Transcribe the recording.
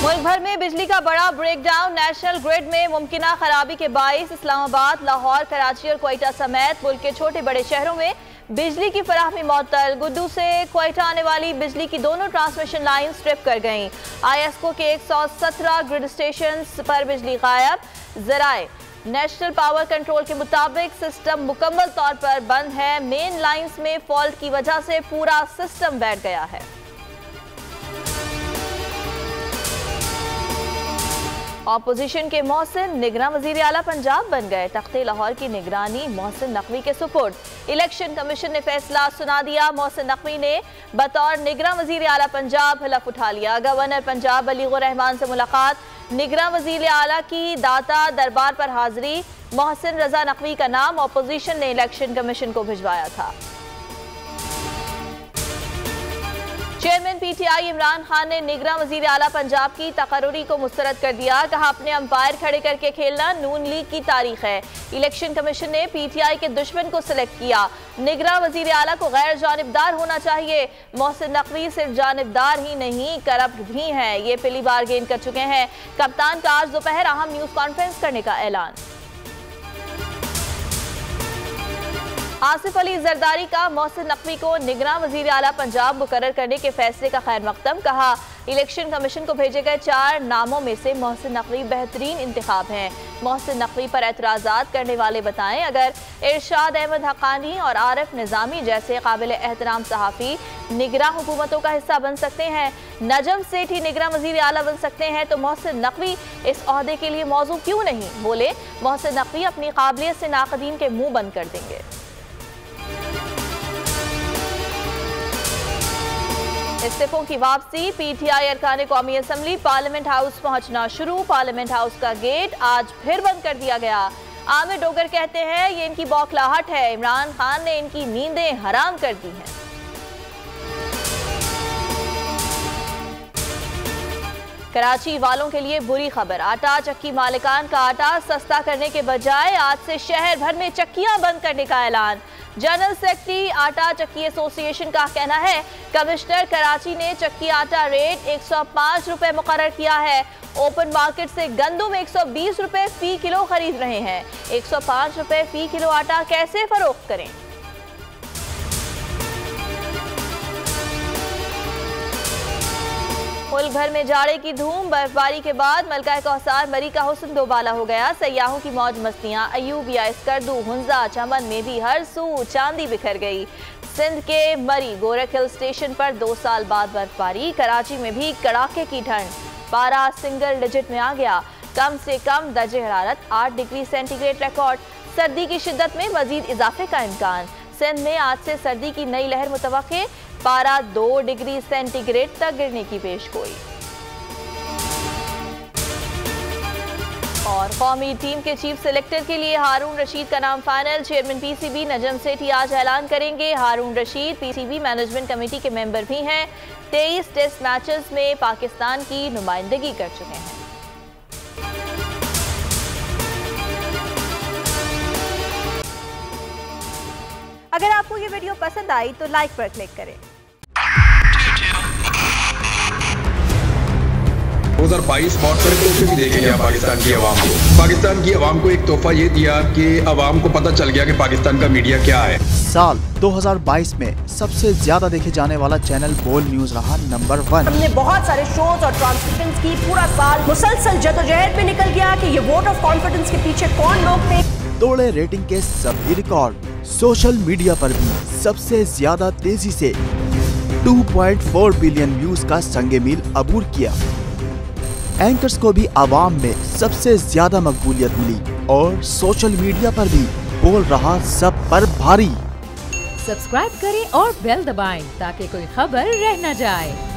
मुल्क भर में बिजली का बड़ा ब्रेकडाउन। नेशनल ग्रिड में मुमकिना खराबी के बाइस इस्लामाबाद, लाहौर, कराची और क्वेटा समेत मुल्क के छोटे बड़े शहरों में बिजली की फराहमी मअतल। गुड्डू से क्वेटा आने वाली बिजली की दोनों ट्रांसमिशन लाइन स्ट्रिप कर गईं। IESCO के 117 ग्रिड स्टेशन पर बिजली गायब। जराए नेशनल पावर कंट्रोल के मुताबिक सिस्टम मुकम्मल तौर पर बंद है। मेन लाइंस में फॉल्ट की वजह से पूरा सिस्टम बैठ गया है। ऑपोजिशन के मोहसिन निगरान वजीर आला पंजाब बन गए। तख्ते लाहौर की निगरानी मोहसिन नकवी के सुपुर्द। इलेक्शन कमीशन ने फैसला सुना दिया। मोहसिन नकवी ने बतौर निगरान वजीर आला पंजाब हलफ उठा लिया। गवर्नर पंजाब अलीगुर रहमान से मुलाकात। निगरान वजीर आला की दाता दरबार पर हाजिरी। मोहसिन रजा नकवी का नाम ऑपोजिशन ने इलेक्शन कमीशन को भिजवाया था। चेयरमैन PTI इमरान खान ने निगरान वजीर आला पंजाब की तकर्रुरी को मुस्तरद कर दिया। कहा अपने अंपायर खड़े करके खेलना नून लीग की तारीख है। इलेक्शन कमीशन ने PTI के दुश्मन को सिलेक्ट किया। निगरान वजीर आला को गैर जानिबदार होना चाहिए। मोहसिन नकवी सिर्फ जानिबदार ही नहीं करप्ट भी हैं। ये पहली बार गेंद कर चुके हैं। कप्तान का आज दोपहर अहम न्यूज कॉन्फ्रेंस करने का ऐलान। आसिफ अली जरदारी का मोहसिन नकवी को निगरान वजीर आला पंजाब मुकर्रर करने के फैसले का खैर मकदम। कहा इलेक्शन कमीशन को भेजे गए 4 नामों में से मोहसिन नकवी बेहतरीन इंतखाब हैं। मोहसिन नकवी पर एतराज़ात करने वाले बताएं अगर इरशाद अहमद हक़ानी और आरिफ निज़ामी जैसे काबिल एहतराम सहाफ़ी निगरान हुकूमतों का हिस्सा बन सकते हैं, नजम सेठ ही निगरान वजीर आला बन सकते हैं, तो मोहसिन नकवी इस ओहदे के लिए मौजू क्यों नहीं? बोले मोहसिन नकवी अपनी काबिलियत से नाक़दीन के मुँह बंद कर देंगे। इस्तीफों की वापसी। PTI अरकान कौमी असम्बली पार्लियामेंट हाउस पहुंचना शुरू। पार्लियामेंट हाउस का गेट आज फिर बंद कर दिया गया। आमिर डोगर कहते हैं ये इनकी बौखलाहट है। इमरान खान ने इनकी नींदें हराम कर दी हैं। कराची वालों के लिए बुरी खबर। आटा चक्की मालिकान का आटा सस्ता करने के बजाय आज से शहर भर में चक्कियां बंद करने का ऐलान। जनरल सेक्रेटरी आटा चक्की एसोसिएशन का कहना है कमिश्नर कराची ने चक्की आटा रेट 105 रुपए मुकर्रर किया है। ओपन मार्केट से गंदुम 120 रुपए फी किलो खरीद रहे हैं। 105 रुपए फी किलो आटा कैसे फरोख्त करें? मुल्क भर में जाड़े की धूम। बर्फबारी के बाद मलका कौसार मरी का हुस्न दोबाला हो गया। सयाहों की मौज मस्तियां। अयूबिया, स्कर्दू, हुंजा, चमन में भी हर सू चांदी बिखर गई। सिंध के मरी गोरख हिल स्टेशन पर 2 साल बाद बर्फबारी। कराची में भी कड़ाके की ठंड। पारा सिंगल डिजिट में आ गया। कम से कम दर्जे हरारत 8 डिग्री सेंटीग्रेड रिकॉर्ड। सर्दी की शिद्दत में मजीद इजाफे का इम्कान। सिंध में आज से सर्दी की नई लहर मुतवक्के। पारा 2 डिग्री सेंटीग्रेड तक गिरने की पेशगोई। और कौमी टीम के चीफ सेलेक्टर के लिए हारून रशीद का नाम final. Chairman PCB Najam Sethi आज ऐलान करेंगे। हारून रशीद PCB मैनेजमेंट कमेटी के मेंबर भी हैं। 23 टेस्ट मैचेस में पाकिस्तान की नुमाइंदगी कर चुके हैं। अगर आपको ये वीडियो पसंद आई तो लाइक पर क्लिक करें। 2022 बहुत सारे तोहफे भी देखे गया पाकिस्तान की आवाम को। पाकिस्तान की आवाम को एक तोहफा ये दिया कि आवाम को पता चल गया कि पाकिस्तान का मीडिया क्या है। साल 2022 में सबसे ज्यादा देखे जाने वाला चैनल बोल न्यूज रहा नंबर 1। हमने बहुत सारे शोज और ट्रांसमिशंस की। पूरा साल मुसलसल जदोजहद में निकल गया कि ये वोट ऑफ कॉन्फिडेंस के पीछे कौन लोग थे। तोड़े रेटिंग के सभी रिकॉर्ड। सोशल मीडिया पर भी सबसे ज्यादा तेजी से 2.4 बिलियन व्यूज का संगे मील अबूर किया। एंकर्स को भी आवाम में सबसे ज्यादा मकबूलियत मिली और सोशल मीडिया पर भी बोल रहा सब पर भारी। सब्सक्राइब करें और बेल दबाएं ताकि कोई खबर रह न जाए।